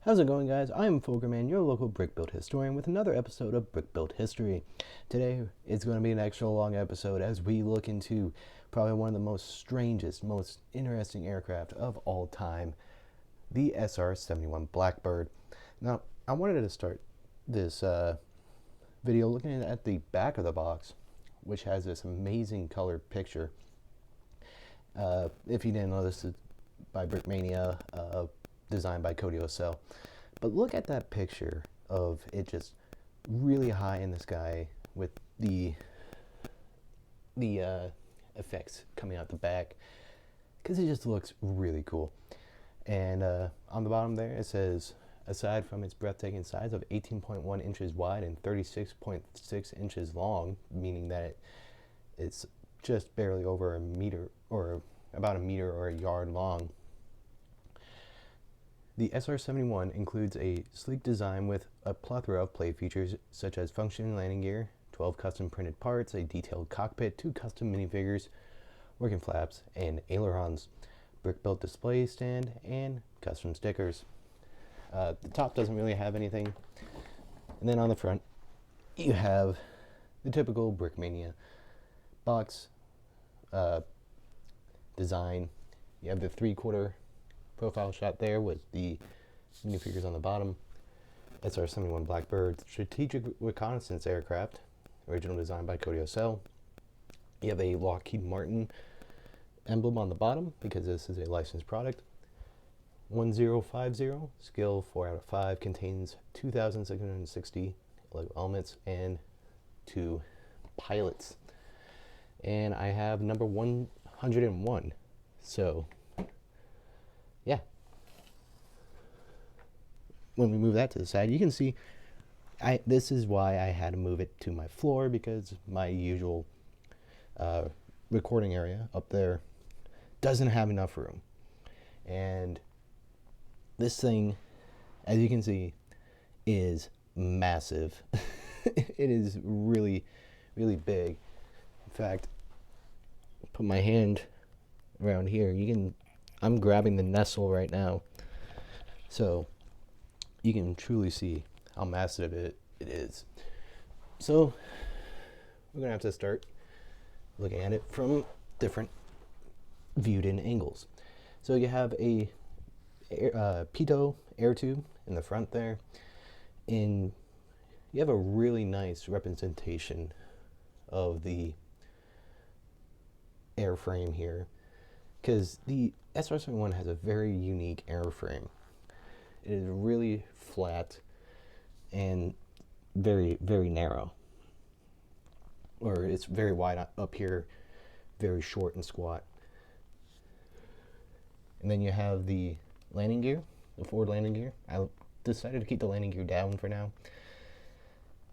How's it going, guys? I'm Fogerman, your local brick build historian, with another episode of Brick Build History. Today, it's going to be an extra long episode as we look into probably one of the most strangest, most interesting aircraft of all time, the SR-71 Blackbird. Now, I wanted to start this video looking at the back of the box, which has this amazing colored picture. If you didn't know, this is by Brickmania, designed by Cody Ocell. But look at that picture of it just really high in the sky with the effects coming out the back, because it just looks really cool. And on the bottom there it says, aside from its breathtaking size of 18.1 inches wide and 36.6 inches long, meaning that it's just barely over a meter, or about a meter or a yard long, the SR-71 includes a sleek design with a plethora of play features such as functioning landing gear, 12 custom printed parts, a detailed cockpit, 2 custom minifigures, working flaps, and ailerons, brick-built display stand, and custom stickers. The top doesn't really have anything. And then on the front, you have the typical Brickmania box design. You have the 3/4 profile shot there with the minifigures on the bottom. SR-71 Blackbird, strategic reconnaissance aircraft, original design by Cody Ocell. You have a Lockheed Martin emblem on the bottom because this is a licensed product. 1050, skill 4 out of 5, contains 2,660 Lego elements and 2 pilots. And I have number 101. So yeah, when we move that to the side, you can see this is why I had to move it to my floor, because my usual recording area up there doesn't have enough room. And this thing, as you can see, is massive. It is really, really big. In fact, put my hand around here, I'm grabbing the nestle right now, so you can truly see how massive it is. So we're gonna have to start looking at it from different viewed in angles. So you have a pitot air tube in the front there, and you have a really nice representation of the airframe here, because the SR-71 has a very unique airframe. It is really flat and very, very narrow. Or it's very wide up here, very short and squat. And then you have the landing gear, the forward landing gear. I decided to keep the landing gear down for now.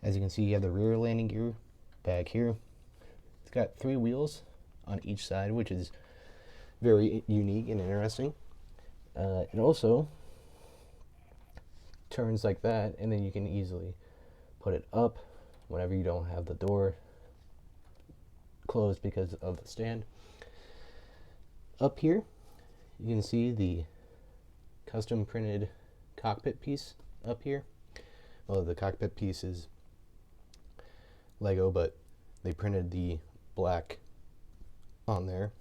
As you can see, you have the rear landing gear back here. It's got 3 wheels on each side, which is very unique and interesting. It also turns like that, and then you can easily put it up whenever you don't have the door closed because of the stand. Up here, you can see the custom printed cockpit piece up here. Well, the cockpit piece is Lego, but they printed the black on there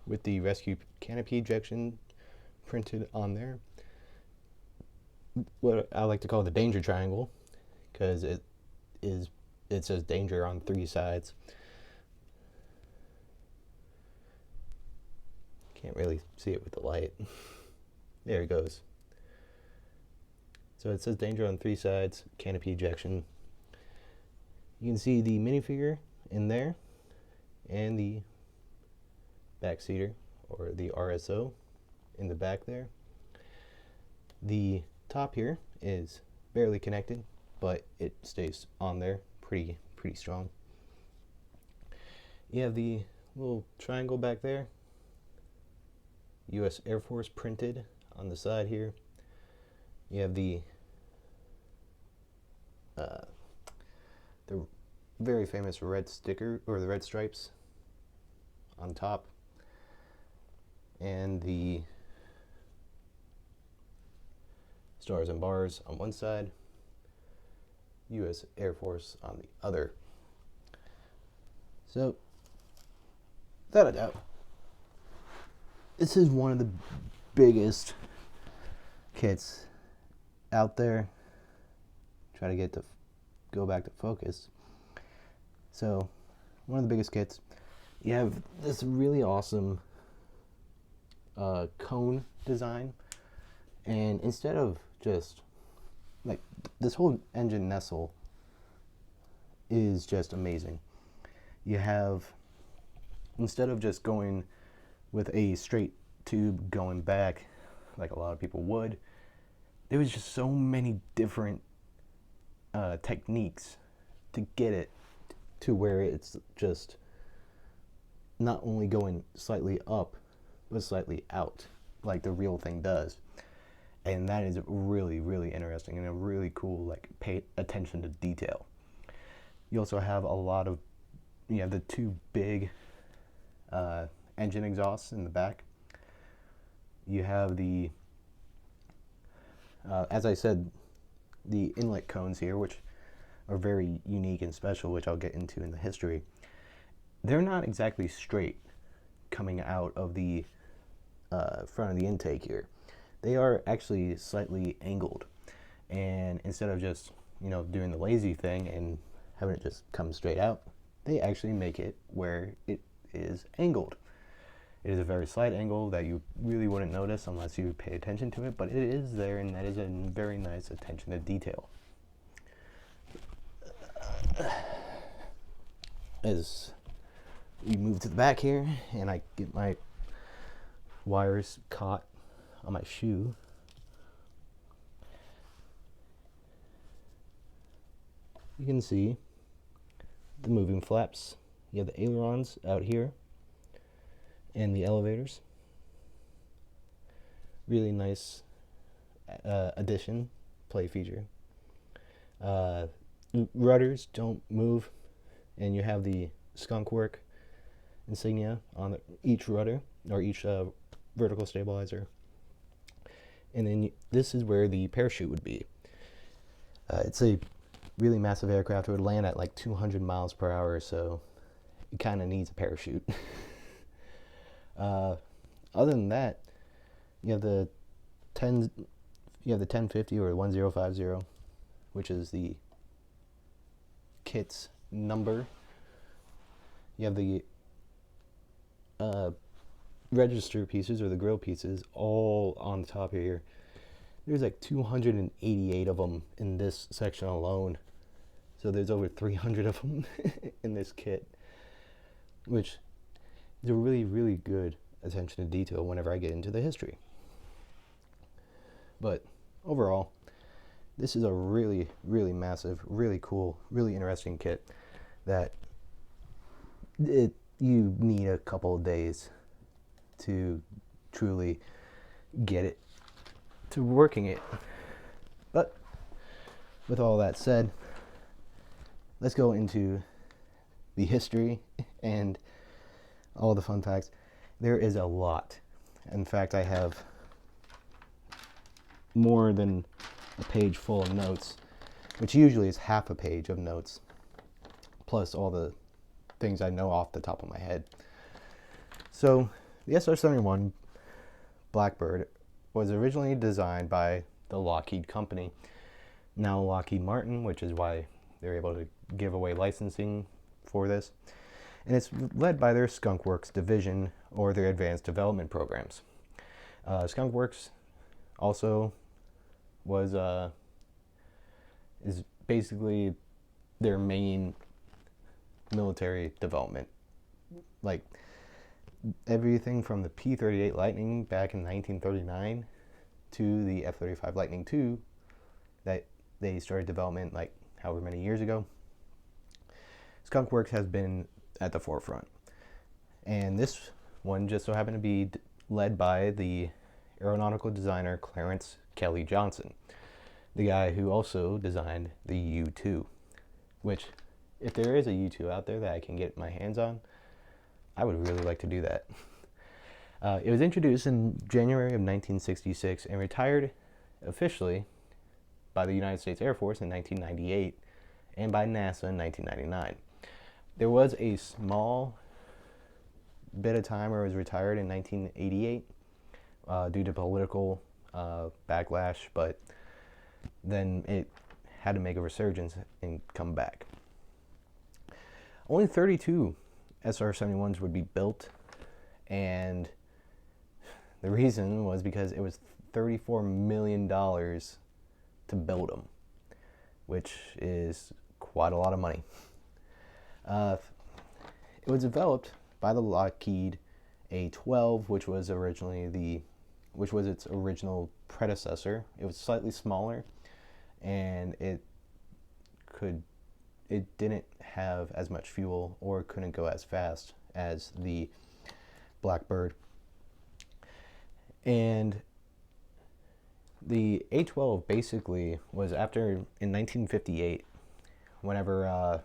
with the rescue canopy ejection printed on there. What I like to call the danger triangle, because it says danger on 3 sides. Can't really see it with the light. There it goes. So it says danger on 3 sides, canopy ejection. You can see the minifigure in there, and the backseater, or the RSO, in the back there. The top here is barely connected, but it stays on there pretty strong. You have the little triangle back there, U.S. Air Force printed on the side here. You have the very famous red sticker, or the red stripes on top, and the Stars and bars on one side, U.S. Air Force on the other. So, without a doubt, this is one of the biggest kits out there. Try to go back to focus. So, one of the biggest kits. You have this really awesome cone design, and instead of just like this whole engine nestle is just amazing. You have, instead of just going with a straight tube going back like a lot of people would, there was just so many different techniques to get it to where it's just not only going slightly up but slightly out like the real thing does. And that is really, really interesting and a really cool, like, pay attention to detail. You also have a lot of, you have the two big engine exhausts in the back. You have the, as I said, the inlet cones here, which are very unique and special, which I'll get into in the history. They're not exactly straight coming out of the front of the intake here. They are actually slightly angled, and instead of just, you know, doing the lazy thing and having it just come straight out, they actually make it where it is angled. It is a very slight angle that you really wouldn't notice unless you pay attention to it, but it is there, and that is a very nice attention to detail. As we move to the back here, and I get my wires caught on my shoe, you can see the moving flaps. You have the ailerons out here and the elevators. Really nice addition, play feature. Rudders don't move, and you have the skunkwork insignia on each rudder, or each vertical stabilizer. And then this is where the parachute would be. It's a really massive aircraft. It would land at like 200 miles per hour, so it kind of needs a parachute. Other than that, you have the 1050 or 1050, which is the kit's number. You have the register pieces, or the grill pieces, all on the top here. There's like 288 of them in this section alone, so there's over 300 of them in this kit, which is a really, really good attention to detail whenever I get into the history. But overall, this is a really, really massive, really cool, really interesting kit that you need a couple of days to truly get it to working it. But with all that said, let's go into the history and all the fun facts. There is a lot. In fact, I have more than a page full of notes, which usually is half a page of notes, plus all the things I know off the top of my head. So the SR-71 Blackbird was originally designed by the Lockheed company, now Lockheed Martin, which is why they're able to give away licensing for this. And it's led by their Skunk Works division, or their advanced development programs. Skunk Works also is basically their main military development. Like everything from the P-38 Lightning back in 1939 to the F-35 Lightning II that they started development like however many years ago. Skunk Works has been at the forefront. And this one just so happened to be led by the aeronautical designer Clarence Kelly Johnson, the guy who also designed the U-2, which, if there is a U-2 out there that I can get my hands on, I would really like to do that. It was introduced in January of 1966 and retired officially by the United States Air Force in 1998 and by NASA in 1999. There was a small bit of time where it was retired in 1988 due to political backlash, but then it had to make a resurgence and come back. Only 32 SR-71s would be built, and the reason was because it was $34 million to build them, which is quite a lot of money. It was developed by the Lockheed A-12, which was its original predecessor. It was slightly smaller, and it didn't have as much fuel or couldn't go as fast as the Blackbird. And the A-12 basically was in 1958, whenever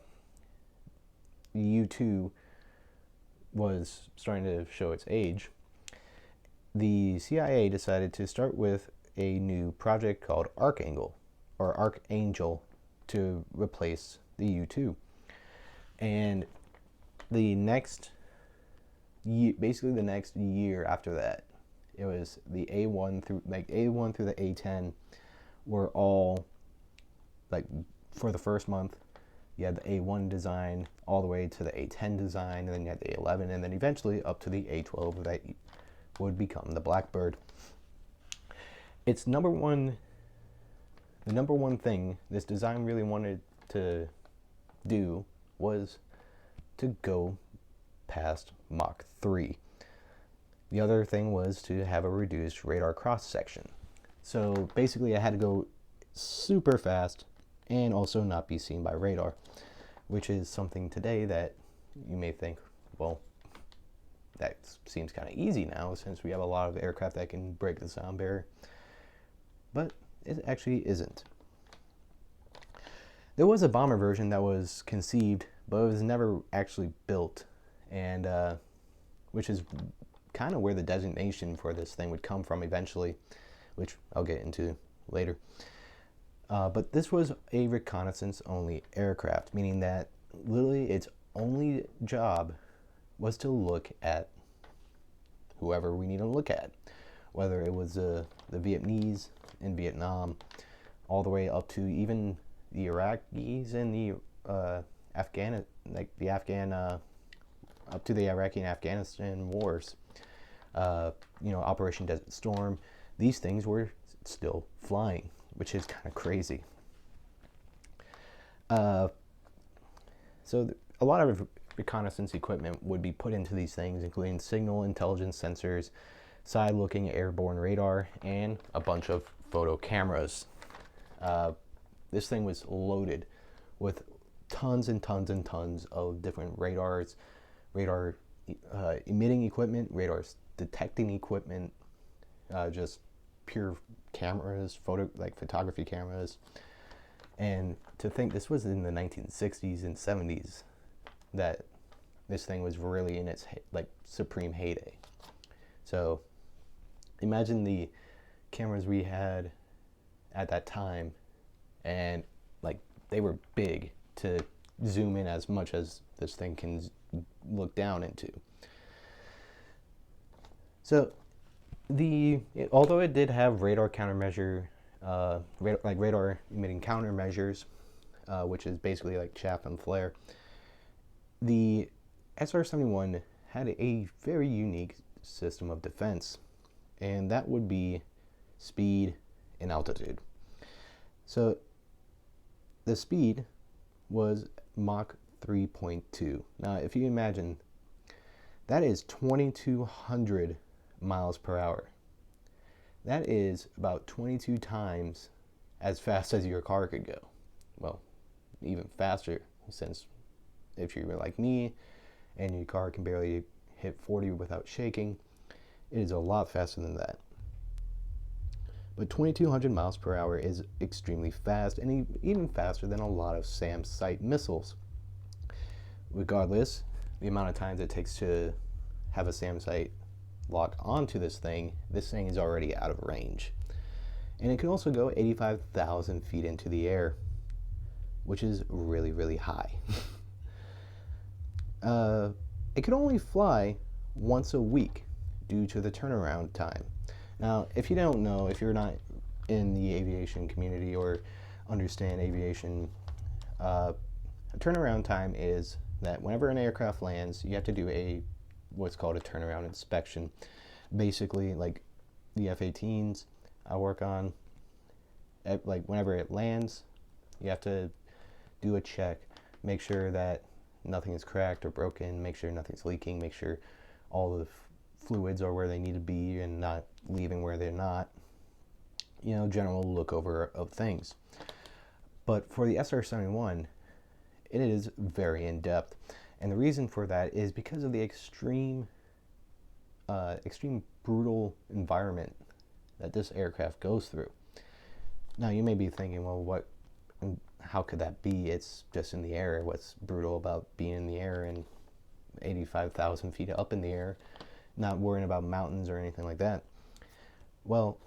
U-2 was starting to show its age, the CIA decided to start with a new project called Archangel to replace the U-2. And the next year after that, it was the A1 through the A10 were all, like, for the first month you had the A1 design all the way to the A10 design, and then you had the A11, and then eventually up to the A12 that would become the Blackbird. The number one thing this design really wanted to do was to go past Mach 3. The other thing was to have a reduced radar cross section. So basically I had to go super fast and also not be seen by radar, which is something today that you may think, well, that seems kind of easy now since we have a lot of aircraft that can break the sound barrier. But it actually isn't. There was a bomber version that was conceived, but it was never actually built, and which is kind of where the designation for this thing would come from eventually, which I'll get into later. But this was a reconnaissance-only aircraft, meaning that literally its only job was to look at whoever we need to look at, whether it was the Vietnamese in Vietnam, all the way up to even the Iraqis and the up to the Iraqi and Afghanistan wars. Operation Desert Storm. These things were still flying, which is kind of crazy. So a lot of reconnaissance equipment would be put into these things, including signal intelligence sensors, side-looking airborne radar, and a bunch of photo cameras. This thing was loaded with tons and tons and tons of different radar emitting equipment, radar detecting equipment, just pure cameras, photography cameras. And to think this was in the 1960s and 70s that this thing was really in its supreme heyday. So imagine the cameras we had at that time, and they were big to zoom in as much as this thing can look down into. So although it did have radar countermeasure, radar emitting countermeasures, which is basically like chaff and flare, the SR-71 had a very unique system of defense, and that would be speed and altitude. So the speed was Mach 3.2. Now, if you imagine, that is 2,200 miles per hour. That is about 22 times as fast as your car could go. Well, even faster, since if you're like me and your car can barely hit 40 without shaking, it is a lot faster than that. But 2,200 miles per hour is extremely fast, and even faster than a lot of SAM site missiles. Regardless, the amount of times it takes to have a SAM site lock onto this thing is already out of range. And it can also go 85,000 feet into the air, which is really, really high. It could only fly once a week due to the turnaround time. Now, if you don't know, if you're not in the aviation community or understand aviation, a turnaround time is that whenever an aircraft lands, you have to do what's called a turnaround inspection. Basically, like the F-18s I work on, like whenever it lands, you have to do a check, make sure that nothing is cracked or broken, make sure nothing's leaking, make sure all the fluids are where they need to be and not leaving where they're not. You know, general look over of things. But for the SR-71, it is very in-depth. And the reason for that is because of the extreme brutal environment that this aircraft goes through. Now, you may be thinking, well, how could that be? It's just in the air. What's brutal about being in the air and 85,000 feet up in the air, not worrying about mountains or anything like that? Well,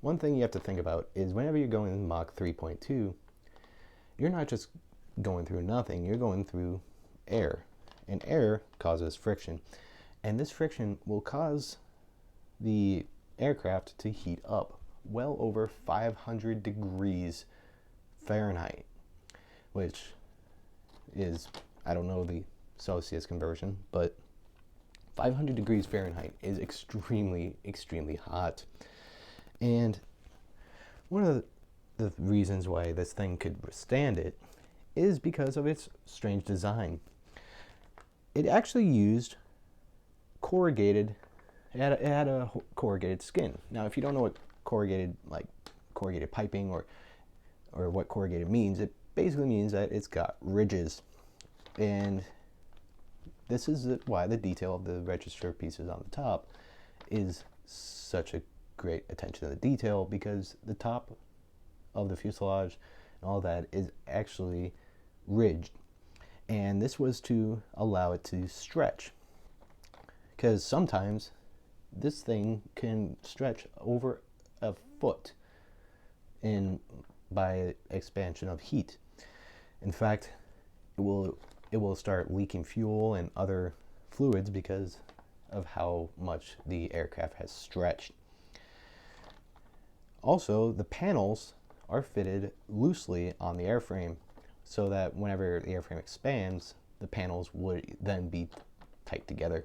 one thing you have to think about is whenever you're going in Mach 3.2, you're not just going through nothing, you're going through air. And air causes friction. And this friction will cause the aircraft to heat up well over 500 degrees Fahrenheit, which is, I don't know the Celsius conversion, but 500 degrees Fahrenheit is extremely, extremely hot. And one of the reasons why this thing could withstand it is because of its strange design. It actually used corrugated, it had a corrugated skin. Now, if you don't know what corrugated piping or what corrugated means, it basically means that it's got ridges. And this is why the detail of the register pieces on the top is such a great attention to the detail, because the top of the fuselage and all that is actually ridged. And this was to allow it to stretch, because sometimes this thing can stretch over a foot by expansion of heat. In fact, it will start leaking fuel and other fluids because of how much the aircraft has stretched. Also, the panels are fitted loosely on the airframe, so that whenever the airframe expands, the panels would then be tight together,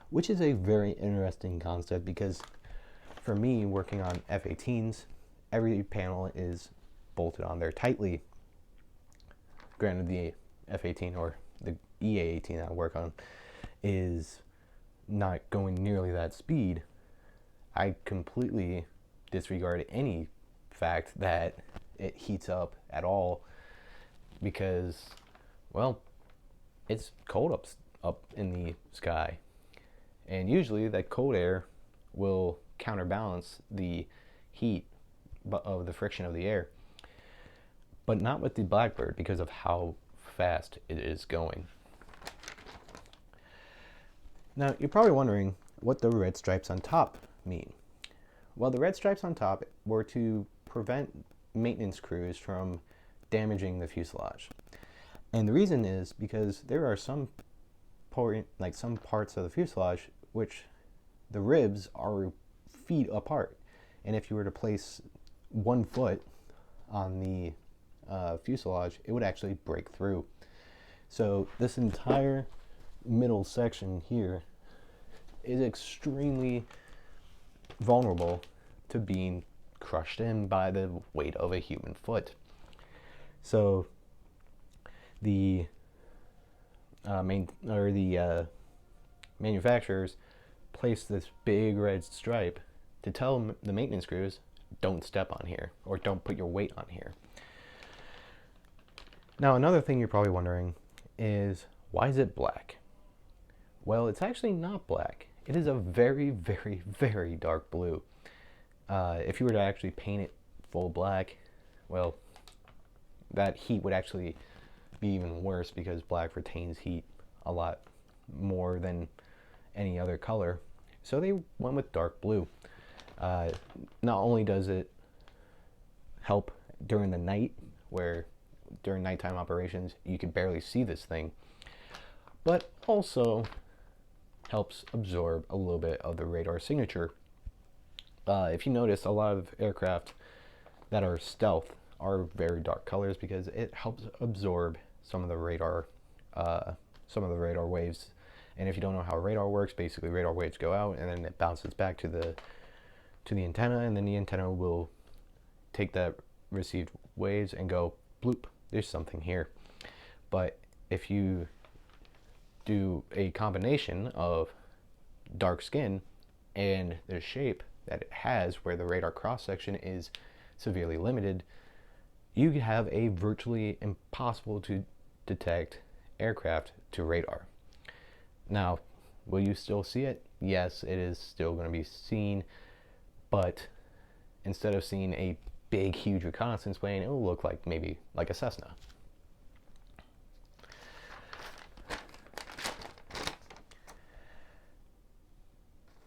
which is a very interesting concept, because for me, working on F-18s, every panel is bolted on there tightly. Granted, the F-18 or the EA-18 I work on is not going nearly that speed. I completely disregard any fact that it heats up at all, because, well, it's cold up in the sky, and usually that cold air will counterbalance the heat of the friction of the air, but not with the Blackbird because of how fast it is going. Now, you're probably wondering what the red stripes on top mean. Well, the red stripes on top were to prevent maintenance crews from damaging the fuselage. And the reason is because there are some parts of the fuselage which the ribs are feet apart. And if you were to place 1 foot on the fuselage, it would actually break through. So this entire middle section here is extremely vulnerable to being crushed in by the weight of a human foot. So the manufacturers place this big red stripe to tell the maintenance crews, don't step on here, or don't put your weight on here. Now, another thing you're probably wondering is, why is it black? Well, it's actually not black. It is a very, very, very dark blue. If you were to actually paint it full black, well, that heat would actually be even worse, because black retains heat a lot more than any other color. So they went with dark blue. Not only does it help during the night, where during nighttime operations you can barely see this thing, but also helps absorb a little bit of the radar signature. If you notice, a lot of aircraft that are stealth are very dark colors because it helps absorb some of the radar waves. And if you don't know how radar works, basically radar waves go out and then it bounces back to the antenna, and then the antenna will take that received waves and go bloop, there's something here. But if you do a combination of dark skin and the shape that it has, where the radar cross section is severely limited, you have a virtually impossible to detect aircraft to radar. Now, will you still see it? Yes, it is still going to be seen, but instead of seeing a big, huge reconnaissance plane, it will look like maybe like a Cessna.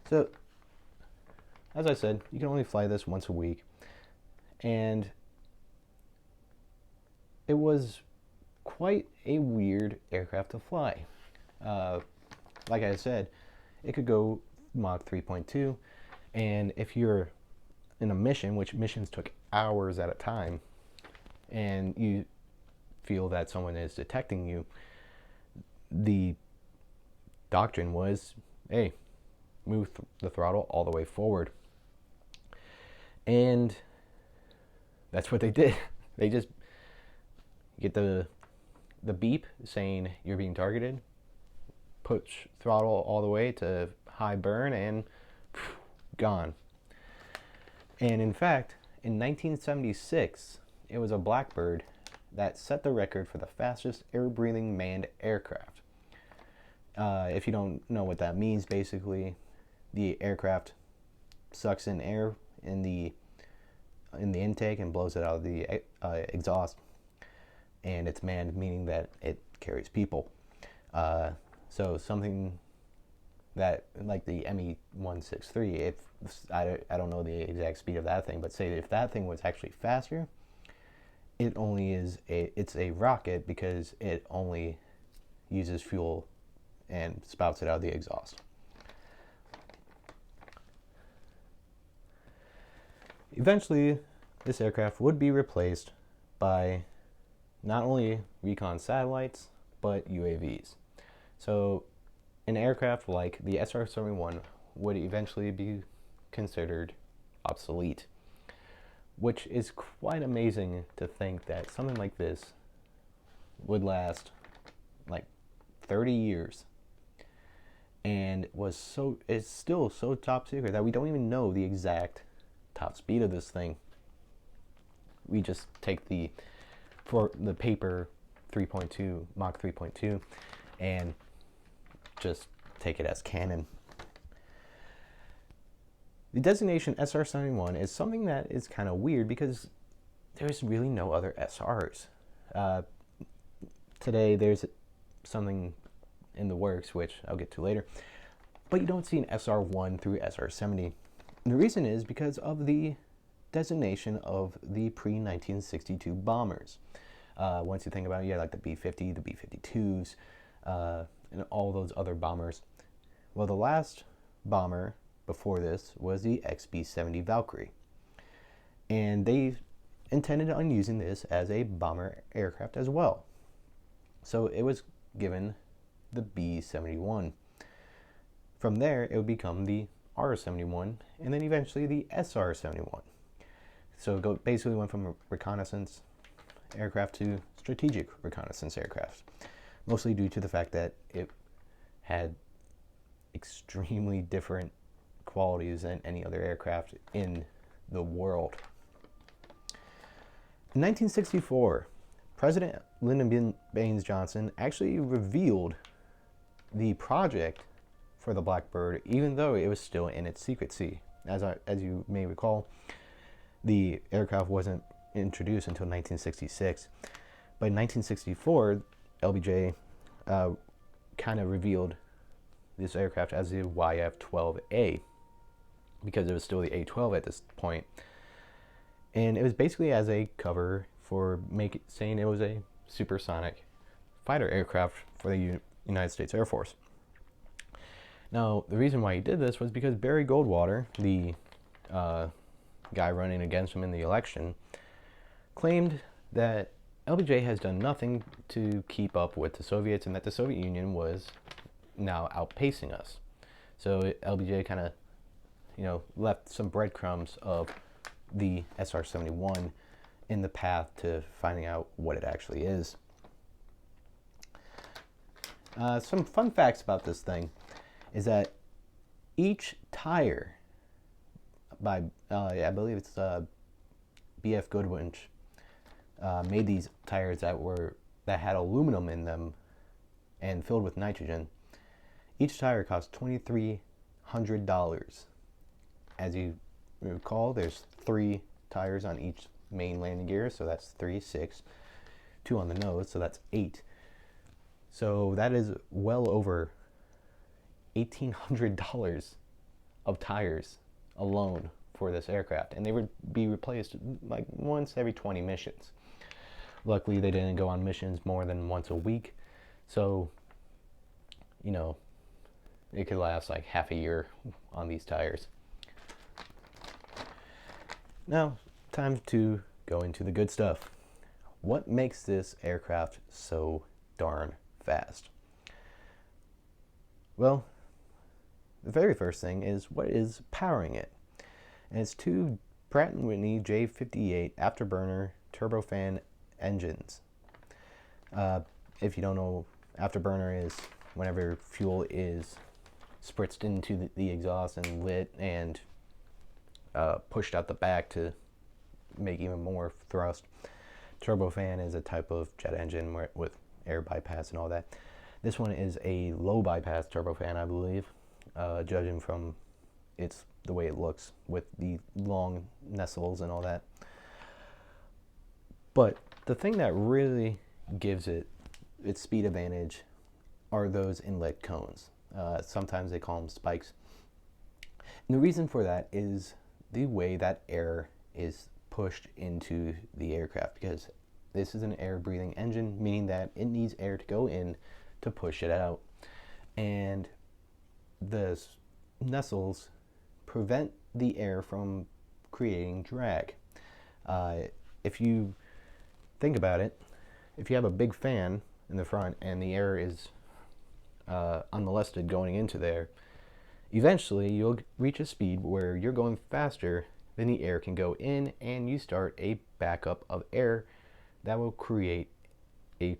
So, as I said, you can only fly this once a week, and it was quite a weird aircraft to fly. Like I said, it could go Mach 3.2, and if you're in a mission, which missions took hours at a time, and you feel that someone is detecting you, the doctrine was, hey, move the throttle all the way forward. And that's what they did. They just get the beep saying you're being targeted, push throttle all the way to high burn, and gone. And in fact, in 1976, it was a Blackbird that set the record for the fastest air-breathing manned aircraft. If you don't know what that means, basically, the aircraft sucks in air in the intake and blows it out of the exhaust, and it's manned, meaning that it carries people. So something that, like the ME-163, if I don't know the exact speed of that thing, but say if that thing was actually faster, it's a rocket because it only uses fuel and spouts it out of the exhaust. Eventually, this aircraft would be replaced by not only recon satellites, but UAVs. So an aircraft like the SR-71 would eventually be considered obsolete, which is quite amazing to think that something like this would last like 30 years and it's still so top secret that we don't even know the exact top speed of this thing. We just take the paper 3.2, Mach 3.2, and just take it as canon. The designation SR-71 is something that is kind of weird because there's really no other SRs. Today there's something in the works, which I'll get to later, but you don't see an SR-1 through SR-70. And the reason is because of the designation of the pre-1962 bombers. Once you think about it, like the B-50, the B-52s, and all those other bombers. Well, the last bomber before this was the XB-70 Valkyrie. And they intended on using this as a bomber aircraft as well. So it was given the B-71. From there, it would become the R-71, and then eventually the SR-71. So it basically went from a reconnaissance aircraft to strategic reconnaissance aircraft, mostly due to the fact that it had extremely different qualities than any other aircraft in the world. In 1964, President Lyndon Baines Johnson actually revealed the project for the Blackbird, even though it was still in its secrecy. As you may recall, the aircraft wasn't introduced until 1966. But in 1964, LBJ kind of revealed this aircraft as the YF-12A, because it was still the A-12 at this point. And it was basically as a cover for saying it was a supersonic fighter aircraft for the United States Air Force. Now, the reason why he did this was because Barry Goldwater, the guy running against him in the election, claimed that LBJ has done nothing to keep up with the Soviets and that the Soviet Union was now outpacing us. So LBJ kind of, left some breadcrumbs of the SR-71 in the path to finding out what it actually is. Some fun facts about this thing is that each tire by, I believe it's B.F. Goodwin, made these tires that had aluminum in them and filled with nitrogen. Each tire cost $2,300. As you recall, there's 3 tires on each main landing gear, so that's 3, 6, 2 on the nose, so that's 8. So that is well over $1,800 of tires alone for this aircraft, and they would be replaced like once every 20 missions. Luckily, they didn't go on missions more than once a week, so it could last like half a year on these tires. Now, time to go into the good stuff. What makes this aircraft so darn fast? Well, the very first thing is what is powering it. And it's 2 Pratt & Whitney J58 Afterburner Turbofan engines. If you don't know, Afterburner is whenever fuel is spritzed into the exhaust and lit and pushed out the back to make even more thrust. Turbofan is a type of jet engine with air bypass and all that. This one is a low bypass turbofan, I believe, judging from the way it looks with the long nestles and all that. But the thing that really gives it its speed advantage are those inlet cones. Sometimes they call them spikes. And the reason for that is the way that air is pushed into the aircraft, because this is an air-breathing engine, meaning that it needs air to go in to push it out. And the nestles prevent the air from creating drag. If you think about it, if you have a big fan in the front and the air is unmolested going into there, eventually you'll reach a speed where you're going faster than the air can go in, and you start a backup of air that will create a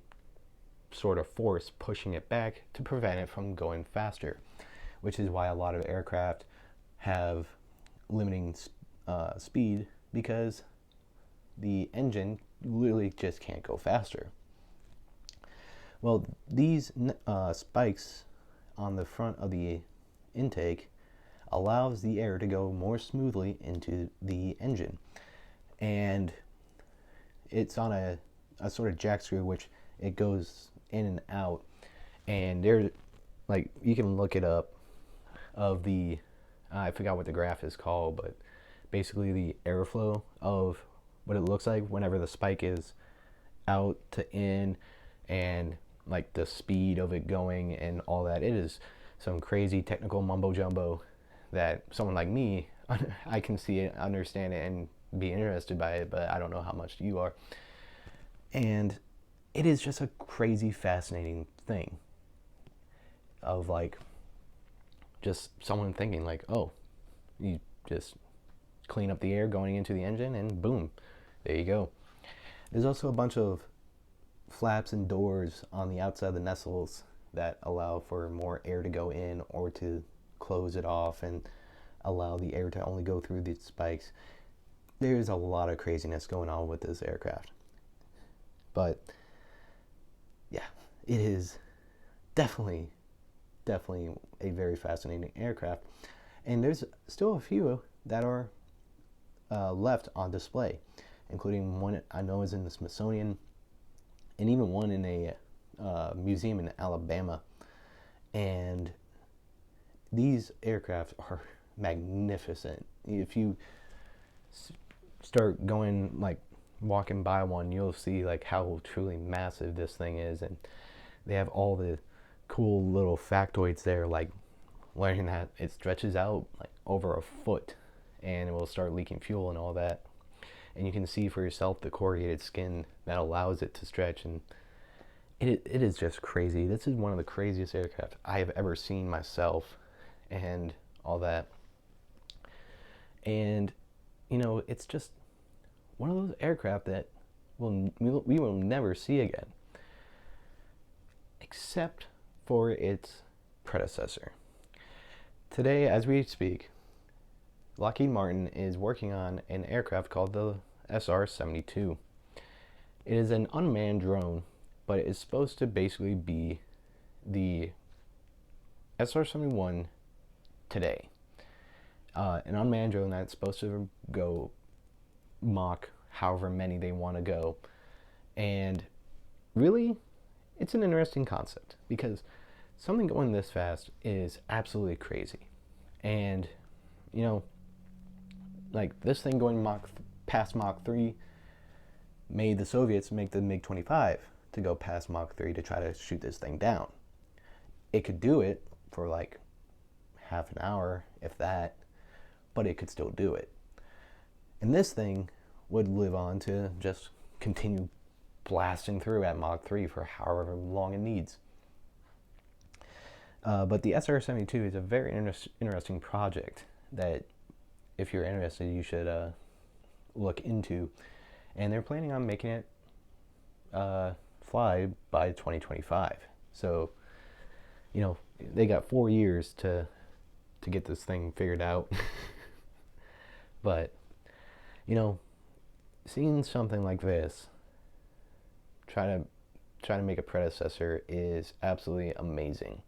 sort of force pushing it back to prevent it from going faster, which is why a lot of aircraft have limiting speed, because the engine literally just can't go faster. Well, these spikes on the front of the intake allows the air to go more smoothly into the engine, and it's on a sort of jack screw, which it goes in and out, and there, like, you can look it up of the I forgot what the graph is called, but basically the airflow of what it looks like whenever the spike is out to in, and like the speed of it going and all that. It is some crazy technical mumbo jumbo that someone like me, I can see it, understand it, and be interested by it, but I don't know how much you are. And it is just a crazy fascinating thing of like just someone thinking like, oh, you just clean up the air going into the engine and boom, there you go. There's also a bunch of flaps and doors on the outside of the nestles that allow for more air to go in or to close it off and allow the air to only go through the spikes. There's a lot of craziness going on with this aircraft. But yeah, it is definitely a very fascinating aircraft. And there's still a few that are left on display, including one I know is in the Smithsonian, and even one in a museum in Alabama. And these aircraft are magnificent. If you start going, like, walking by one, you'll see like how truly massive this thing is. And they have all the cool little factoids there, like learning that it stretches out like over a foot and it will start leaking fuel and all that. And you can see for yourself the corrugated skin that allows it to stretch. And it is just crazy. This is one of the craziest aircraft I have ever seen myself and all that. And, you know, it's just one of those aircraft that we will never see again, except for its predecessor. Today, as we speak, Lockheed Martin is working on an aircraft called the SR-72. It is an unmanned drone, but it is supposed to basically be the SR-71 today. An unmanned drone that's supposed to go Mach however many they want to go. And really, it's an interesting concept because something going this fast is absolutely crazy. And, you know, like this thing going past Mach 3 made the Soviets make the MiG-25 to go past Mach 3 to try to shoot this thing down. It could do it for like half an hour, if that, but it could still do it. And this thing would live on to just continue blasting through at Mach 3 for however long it needs. But the SR-72 is a very interesting project that, if you're interested, you should look into. And they're planning on making it fly by 2025. So, you know, they got 4 years to get this thing figured out. But, you know, seeing something like this try to make a predecessor is absolutely amazing.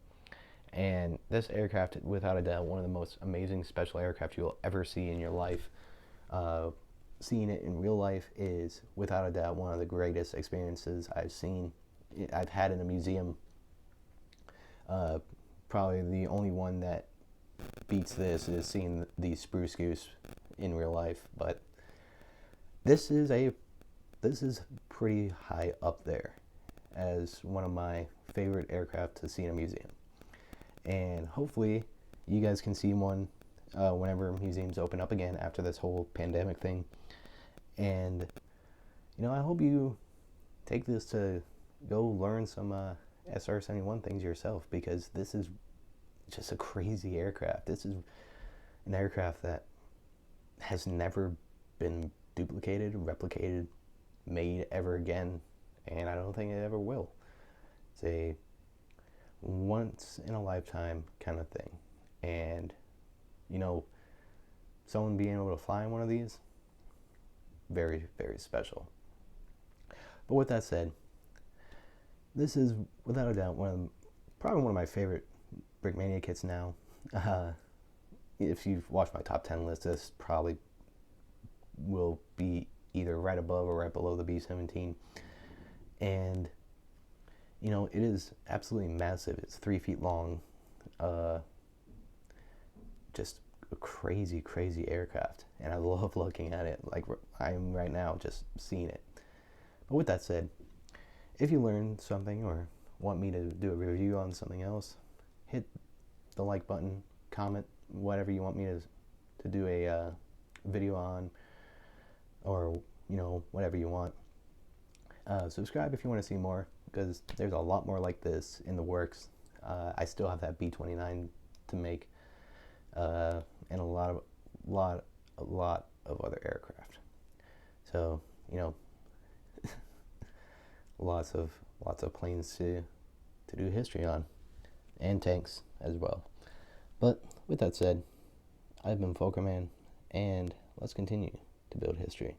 And this aircraft, without a doubt, one of the most amazing special aircraft you'll ever see in your life. Seeing it in real life is, without a doubt, one of the greatest experiences I've had in a museum. Probably the only one that beats this is seeing the Spruce Goose in real life. But this is pretty high up there as one of my favorite aircraft to see in a museum. And hopefully you guys can see one whenever museums open up again after this whole pandemic thing. And, you know, I hope you take this to go learn some SR-71 things yourself, because this is just a crazy aircraft. This is an aircraft that has never been duplicated, replicated, made ever again, and I don't think it ever will. It's a once in a lifetime kind of thing. And, you know, someone being able to fly in one of these, very, very special. But with that said, this is without a doubt probably one of my favorite Brickmania kits now. If you've watched my top 10 list, this probably will be either right above or right below the B-17. And, you know, it is absolutely massive. It's 3 feet long. Just a crazy, crazy aircraft. And I love looking at it like I am right now, just seeing it. But with that said, if you learned something or want me to do a review on something else, hit the like button, comment, whatever you want me to do a video on, or, you know, whatever you want. Subscribe if you want to see more, because there's a lot more like this in the works. I still have that B-29 to make, and a lot of other aircraft. So, you know, lots of planes to do history on, and tanks as well. But with that said, I've been Folkerman, and let's continue to build history.